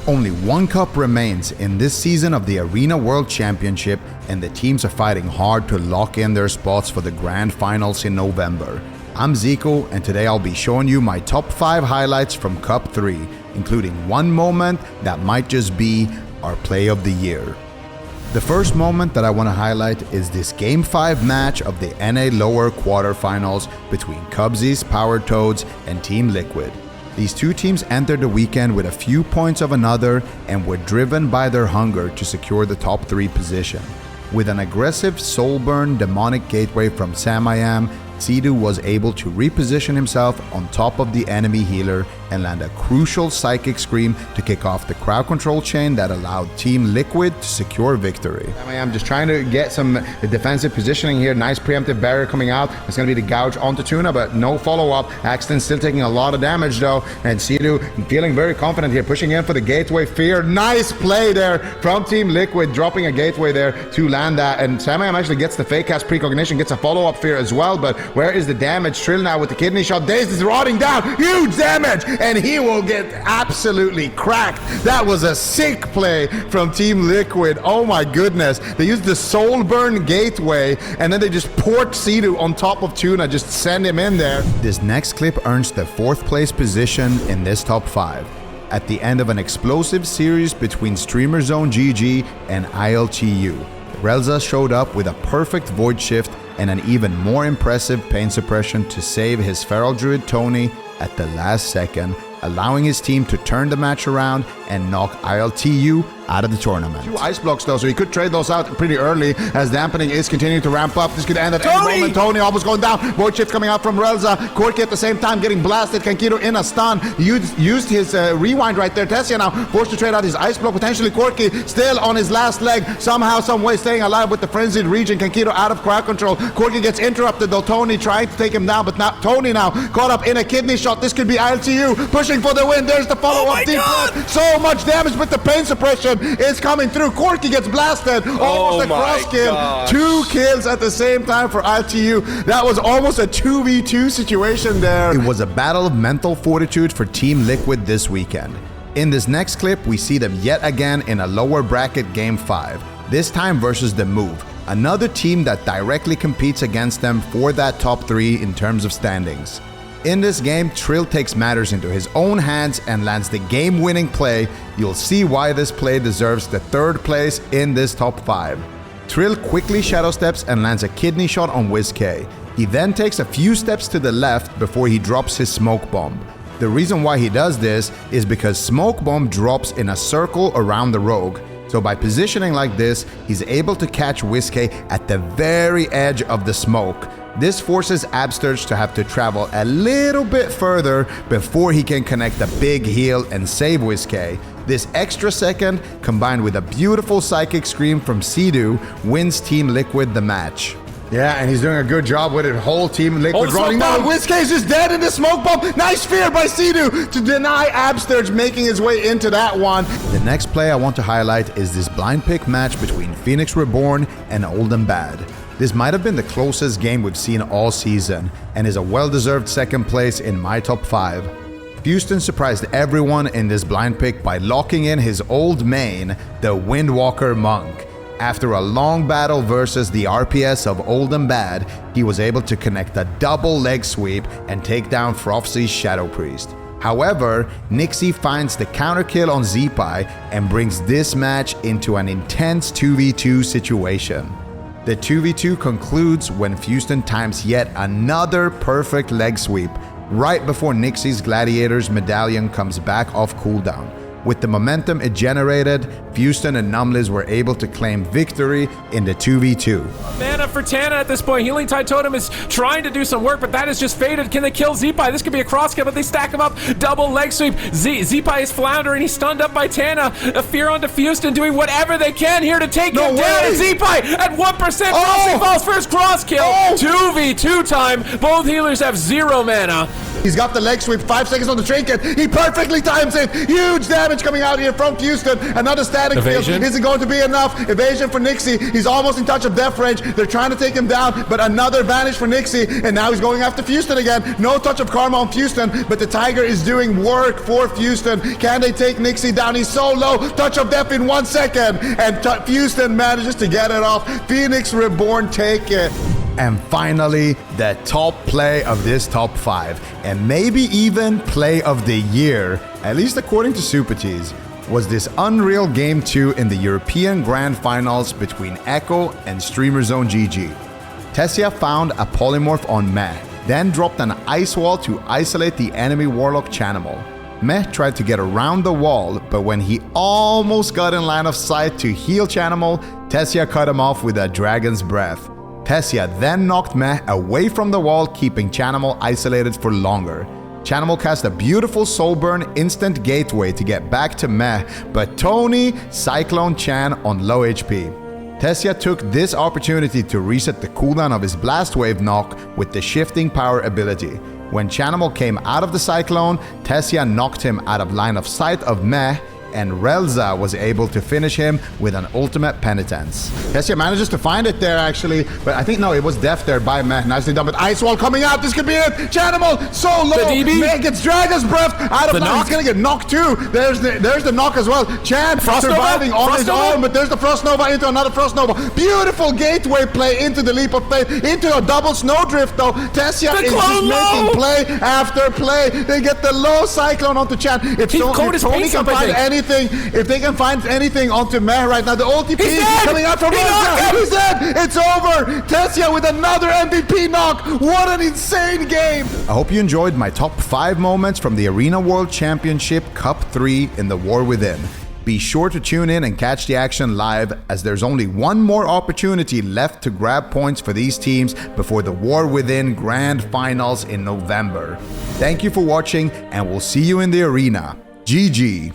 Only one cup remains in this season of the Arena World Championship, and the teams are fighting hard to lock in their spots for the grand finals in November. I'm Ziqo, and today I'll be showing you my top 5 highlights from Cup 3, including one moment that might just be our play of the year. The first moment that I want to highlight is this Game 5 match of the NA Lower Quarterfinals between Cubsies Power Toads and Team Liquid. These two teams entered the weekend with a few points of another and were driven by their hunger to secure the top 3 position. With an aggressive Soulburn demonic gateway from Samayam, Sidu was able to reposition himself on top of the enemy healer and land a crucial Psychic Scream to kick off the crowd control chain that allowed Team Liquid to secure victory. I'm just trying to get some defensive positioning here. Nice preemptive barrier coming out. It's going to be the gouge onto Tuna, but no follow-up. Axton still taking a lot of damage though, and Sidu feeling very confident here, pushing in for the gateway fear. Nice play there from Team Liquid, dropping a gateway there to land that, and Samayam actually gets the fake cast precognition, gets a follow-up fear as well, but where is the damage? Trill now with the kidney shot. Dazed is rotting down. Huge damage! And he will get absolutely cracked. That was a sick play from Team Liquid. Oh my goodness. They used the Soulburn gateway, and then they just port Sidu on top of Tuna, just send him in there. This next clip earns the 4th place position in this top 5. At the end of an explosive series between Streamer Zone GG and ILTU, Relza showed up with a perfect Void Shift and an even more impressive pain suppression to save his Feral Druid Tony at the last second, allowing his team to turn the match around and knock ILTU out of the tournament. 2 ice blocks though, so he could trade those out pretty early as dampening is continuing to ramp up. This could end at any moment. Tony almost going down. Void Shift coming out from Relza. Corki at the same time getting blasted. Kankiro in a stun. Used his rewind right there. Tessia now forced to trade out his ice block. Potentially Corki still on his last leg. Somehow, some way staying alive with the frenzied region. Kankiro out of crowd control. Corki gets interrupted though. Tony trying to take him down, but now Tony now caught up in a kidney shot. This could be ILTU pushing for the win. There's the follow-up deep breath. So much damage with the pain suppression is coming through. Corki gets blasted. Almost a cross kill. 2 kills at the same time for ILTU. That was almost a 2v2 situation there. It was a battle of mental fortitude for Team Liquid this weekend. In this next clip, we see them yet again in a lower bracket Game 5, this time versus the Move, another team that directly competes against them for that top 3 in terms of standings. In this game, Trill takes matters into his own hands and lands the game-winning play. You'll see why this play deserves the 3rd place in this top 5. Trill quickly shadow steps and lands a kidney shot on WizK. He then takes a few steps to the left before he drops his smoke bomb. The reason why he does this is because smoke bomb drops in a circle around the rogue. So by positioning like this, he's able to catch WizK at the very edge of the smoke. This forces Absturge to have to travel a little bit further before he can connect a big heal and save WizK. This extra second, combined with a beautiful Psychic Scream from Sidu, wins Team Liquid the match. Yeah, and he's doing a good job with it. Whole Team Liquid running down. WizK is just dead in the smoke bomb. Nice fear by Sidu to deny Absturge making his way into that one. The next play I want to highlight is this blind pick match between Phoenix Reborn and Old and Bad. This might have been the closest game we've seen all season, and is a well-deserved 2nd place in my top 5. Houston surprised everyone in this blind pick by locking in his old main, the Windwalker Monk. After a long battle versus the RPS of Old and Bad, he was able to connect a double leg sweep and take down Frofsy's Shadow Priest. However, Nixie finds the counter kill on Zipai and brings this match into an intense 2v2 situation. The 2v2 concludes when Houston times yet another perfect leg sweep, right before Nixie's Gladiator's medallion comes back off cooldown. With the momentum it generated, Houston and Numlis were able to claim victory in the 2v2. Mana for Tana at this point. Healing Tide Totem is trying to do some work, but that is just faded. Can they kill Zipai? This could be a cross kill, but they stack him up. Double leg sweep. Zipai is floundering. He's stunned up by Tana. A fear onto Houston, doing whatever they can here to take him down. And Zipai at 1%. Frosty falls first cross kill. 2v2 time. Both healers have 0 mana. He's got the leg sweep, 5 seconds on the trinket. He perfectly times it. Huge damage coming out here from Houston. Another static Evasion. field isn't going to be enough. Evasion for Nixie. He's almost in touch of death range. They're trying to take him down, but another vanish for Nixie, and now he's going after Houston again. No touch of karma on Houston, but the Tiger is doing work for Houston. Can they take Nixie down? He's so low. Touch of death in 1 second, and Houston manages to get it off. Phoenix Reborn take it. And finally, the top play of this top 5, and maybe even play of the year, at least according to Super Tees, was this unreal Game 2 in the European Grand Finals between Echo and Streamer Zone GG. Tessia found a polymorph on Meh, then dropped an ice wall to isolate the enemy Warlock Chanimal. Meh tried to get around the wall, but when he almost got in line of sight to heal Chanimal, Tessia cut him off with a Dragon's Breath. Tessia then knocked Meh away from the wall, keeping Chanimal isolated for longer. Chanimal cast a beautiful Soul Burn instant gateway to get back to Meh, but Tony Cyclone Chan on low HP. Tessia took this opportunity to reset the cooldown of his Blast Wave knock with the Shifting Power ability. When Chanimal came out of the Cyclone, Tessia knocked him out of line of sight of Meh, and Relza was able to finish him with an ultimate penitence. Tessia manages to find it there actually, but I think no, it was death there by Meh. Nicely done, but Ice Wall coming out, this could be it! Chanimal, so low! Meh gets Dragon's Breath out of line, he's gonna get knocked too! There's the knock as well. Chan surviving on his own, but there's the Frost Nova into another Frost Nova. Beautiful gateway play into the Leap of Faith, into a double Snowdrift though. Tessia is just making play after play. They get the low Cyclone onto Chan. If Tony can find if they can find anything onto Meh right now, the ulti coming out from Relza. He's dead! It's over! Tessia with another MVP knock! What an insane game! I hope you enjoyed my top 5 moments from the Arena World Championship Cup 3 in the War Within. Be sure to tune in and catch the action live, as there's only one more opportunity left to grab points for these teams before the War Within Grand Finals in November. Thank you for watching, and we'll see you in the arena. GG.